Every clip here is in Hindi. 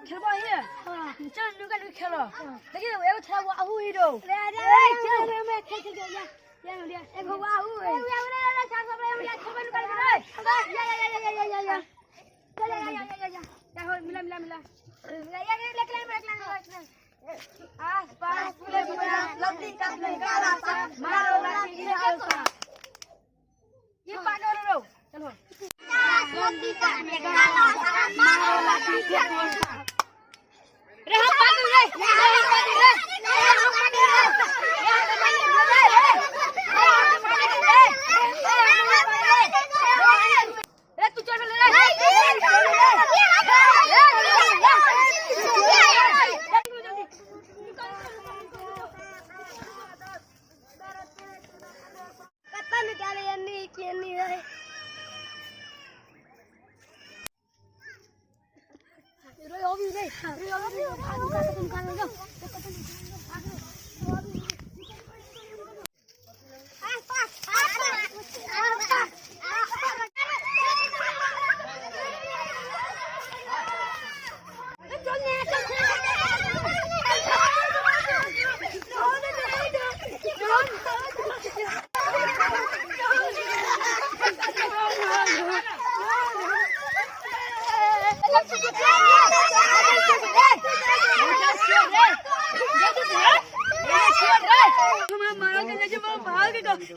खेलबो ही चल नुका नुका खेलो देखिए एगो छा वाहू हीरो रे चल मैं खेल खेल जा या लिया एगो वाहू है रे छा सब रे लिया खेलबो नुका रे या चल या हो मिला मिला मिला या लेक लाइन आस पास पूरे पूरा लंबी कपड़े काला सा मारो लाठी निकाल ये पागल रो चलो लंबी कपड़े काला सा मारो लाठी निकाल रे हम पागल रे रे तू चल रे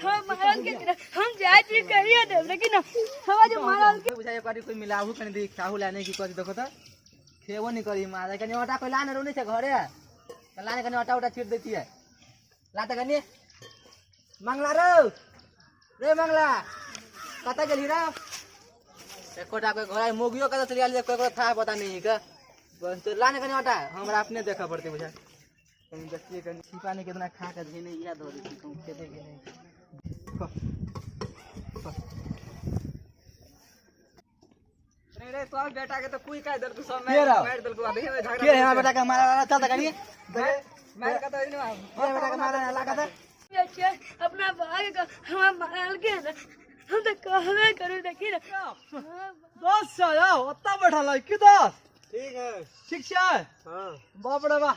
हम जाए जी करिए दे लेकिन हवा जो मारल के बुझाय करी कोई मिलाहु कने दे खाहु लाने की कथि देखो त खेबो नहीं करी मारे कने आटा कोई लाने रोने छे घरे लाने कने आटा उटा छीट देती है लाते कने मंगला रे मंगला कता गेली रे एकोटा कोई घरे मोगियो कता चली आले कोई था पता नहीं का तो लाने कने आटा हमरा अपने देखा पड़ते बुझाय कहीं देखिए कहीं छिपाने कितना खा के धीने याद हो रही तुम खेते के नहीं रे तो बेटा के तो कोई का दर तू सब मार दल को देखे झगड़ा के है बेटा का मारा चलता करिए मार का तो नहीं बेटा का मारा लगा था अपना भाई का हम मारल के हम तो कहवे करू देखी रे दोस्त जाओ ओत्ता बैठा लै की दोस्त ठीक है ठीक छै हां बाप रे बा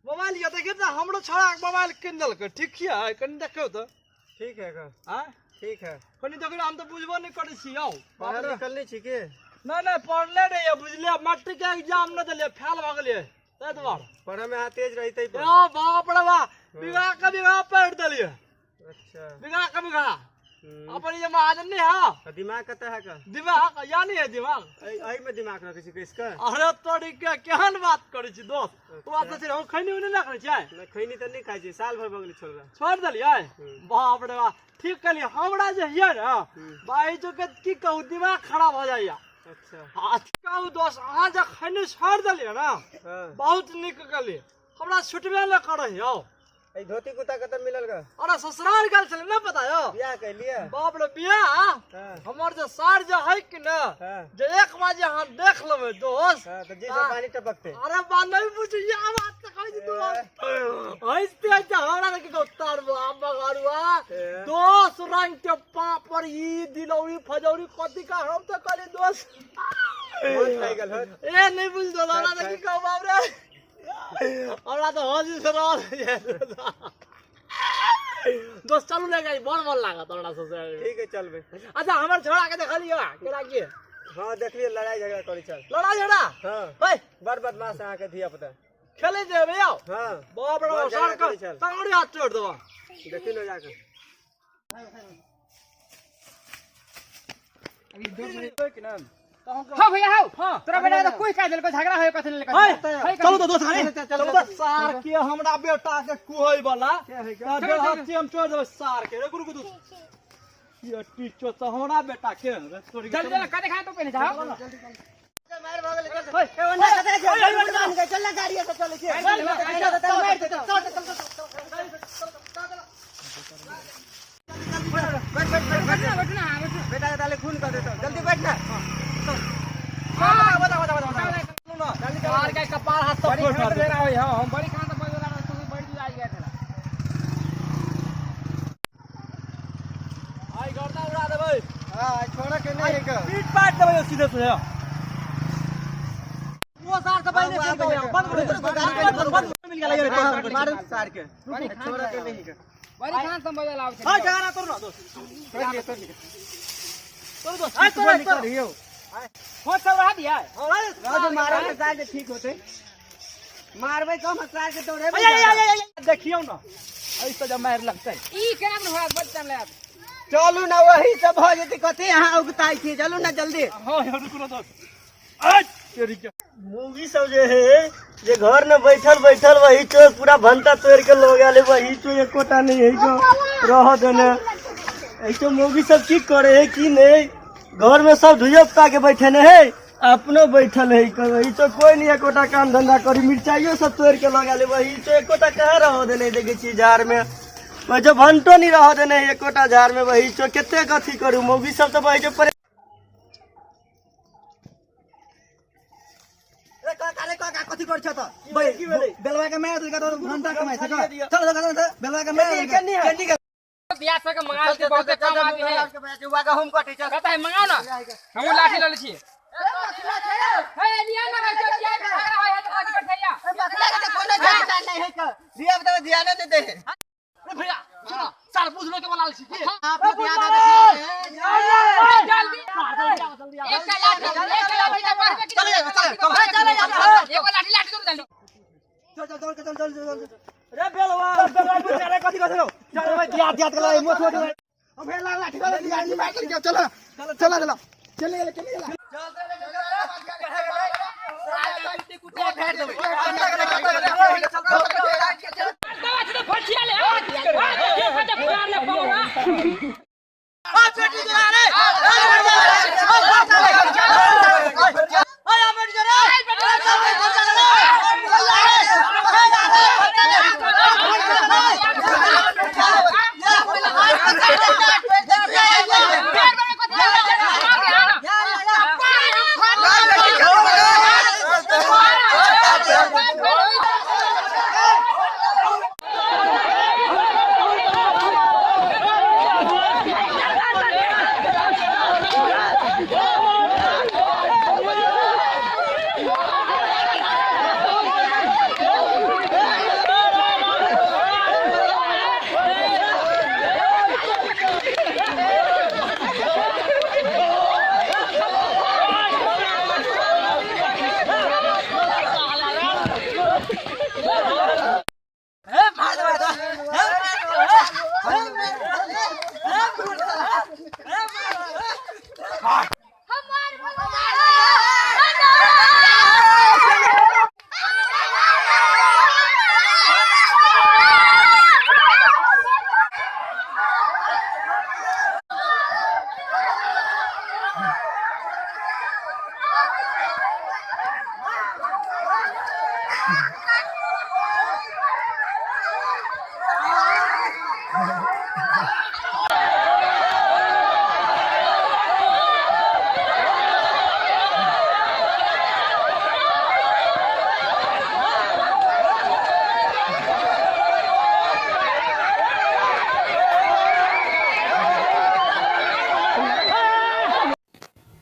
मोबाइल ये देखिए ना हमरो छोड़ा मोबाइल किनल के ठीक है कनि देखियो तो ठीक है का हां ठीक है कनि देखियो हम तो बुझबो नहीं करै छी आओ बाहर निकलनी छी के नहीं पढ़ले नहीं है बुझलिए मैट्रिक के एग्जाम न देले फेल भ गेलिए तै दुआर पढ़े में हां तेज रहितै ओ बाप रे बा बिगा के बिगा पढ़ देलिए अच्छा बिगा के बिगा अपन ये महाजन नहीं है दिमाग कता है का दिमाग या नहीं है दिमाग एही में दिमाग रखे छी किसका अरे तोरी के केहन बात करै छी दोस्त ओ बात से हम खैनी उनी ना करै छै मैं खैनी त नहीं खाइ छी साल भर बगली छोड़ देलिए बाप रे बा ठीक कहली हमरा जे हिया ना भाई जो के की कहू दिमाग खराब हो जाइया अच्छा आज कहू दोस्त अहाँ जे खैनी छोड़ देलिए ना बहुत निक कहली हमरा छुटबे न करै हो ए धोती कुत्ता कत मिलल गा अरे ससुराल गेल छले ना पता हो बियाह कर लिया बाप रे बियाह हमर जे सार जे है कि ना जे एक बार हम देख लेबे दोस्त तो जी से पानी टपकते अरे बा नहीं बुझिए बात त कहै छी तू हइसते छ हमरा के उतार बगारुआ दोस्त रंग के पापड़ ई दिलौरी फजौरी कथि का हम तो कहली दोस्त खाइ गेल हो ए नहीं बुझ दो हमरा की कहू बाप रे हमरा तो हजी से रह दोस्त चलू ले गई बहुत मन लागा तोरा से ठीक है चलबे अच्छा हमर छोड़ा के देखलियो केना की हां देखलिए लड़ाई झगड़ा करै चल लड़ाई झगड़ा हां ओए बड़ बदमाश आ के धिया पुता खेले जेबे आओ हां बाप रे सर का तंगड़ी हाथ छोड़ दो देखि लो जाके अभी 2 मिनट होय कि ना हां भैया हां तोरा बेटा तो कोई का देल को झगड़ा होय कथि ले चलो तो दोस्त खाली चलो तो सार के हमरा बेटा के कुहई वाला हाथी हम छोड़ देबे सार के रे गुरु गुरु ये टीचो तो हमरा बेटा के जल्दी जल्दी का देखा तो पहले जाओ मार भागल चल ए वन्ना कते चल ना गाड़ी से चल के मार दे बैठ ना बेटा डाले खून कर देता जल्दी बैठ ना बता जल्दी मार के कपार हाथ सब फोड़ दे रहा है हम बड़ी खान तो बोल रहा तू बैठ जा गया था आई गर्दा उड़ा दे भाई हां छोड़ा के नहीं है का पीट पाट दे सीधे से वो सार सार से पहले बंद मिल गया रे मार सार के छोरा के नहीं के बड़ी खान संभल लाओ हां जगह तोर ना दोस्त कर दोस्त आई तोर करियो हो सब रहा दिया राज मारे के सार के ठीक होते मारबे कम सार के तोड़े देखियो ना ऐसा जब मार लगता है ई केना में होत बच्चा ले चलू ना वही सब हो जती कथि यहां उगताई थी चलू ना जल्दी हां रुको ना दोस्त आज तेरी क्या मूवी सब जे है जे घर में बैठल बैठल वही चो पूरा भंता तोड़ के लोग आले वही चो एकोटा नहीं है जो रह देने ऐसे मूवी सब की करे है की नहीं घर में सब धुइया पका के बैठे ने है अपनो बैठल है वही चो कोई नहीं एकोटा काम धंधा करी मिर्चाइयो सब तोड़ के लगा ले वही चो एकोटा कहाँ रह देने देखे छी झाड़ में वही जो भंटो नहीं रह देने एकोटा झाड़ में वही चो केते कथी करू मूवी सब तो वही जो काले का कथि कर छ त बेलवा के मैं का तो घंटा कमाइ छ चल बेलवा के मैं केनी है बियाह से के मंगाल के बहुत काम आती है जुवा का हम कटि छ कहता है मंगाओ ना हम लाठी ले छी हे लिया ना भाई क्या है झगड़ा है तो लाठी बैठैया कोनो झगड़ा नहीं है का दिया बता दिया नहीं दे अरे भैया सुनो साल पूछ लो के बोला छी आप दिया दे जल्दी एक का लाठी का मार के चले एगो लाठी लाठी तुम डालो चल रे बेलवा अरे कथि कथि चल भाई दिया के ला मोथ मोथ अब फेर लाठी वाला दिया नहीं मार के चलो चले फटिया ले प्यार ले पाऊंगा बेटी जरा रे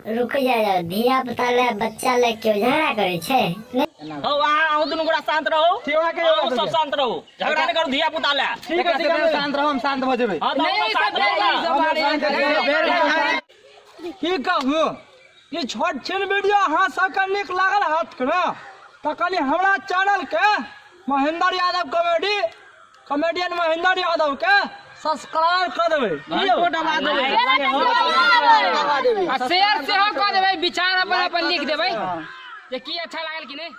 रुक जा धिया पुता ले बच्चा ले क्यों झगड़ा करे छे हो आओ दुनु गोरा शांत रहो सेवा के आओ सब शांत रहो झगड़ा नहीं करो धिया पुता ले ठीक है शांत रहो हम शांत हो जेबे नहीं की कहू ये छोट छिन वीडियो हां सब का निक लागल हाथ करा तो कनी हमरा चैनल के महेंद्र यादव कॉमेडियन महेंद्र यादव के सब्सक्राइब कर देबे घंटो दबा देबे शेयर से हो कर देबे विचार अपन लिख देबे जे की अच्छा लागल कि नहीं।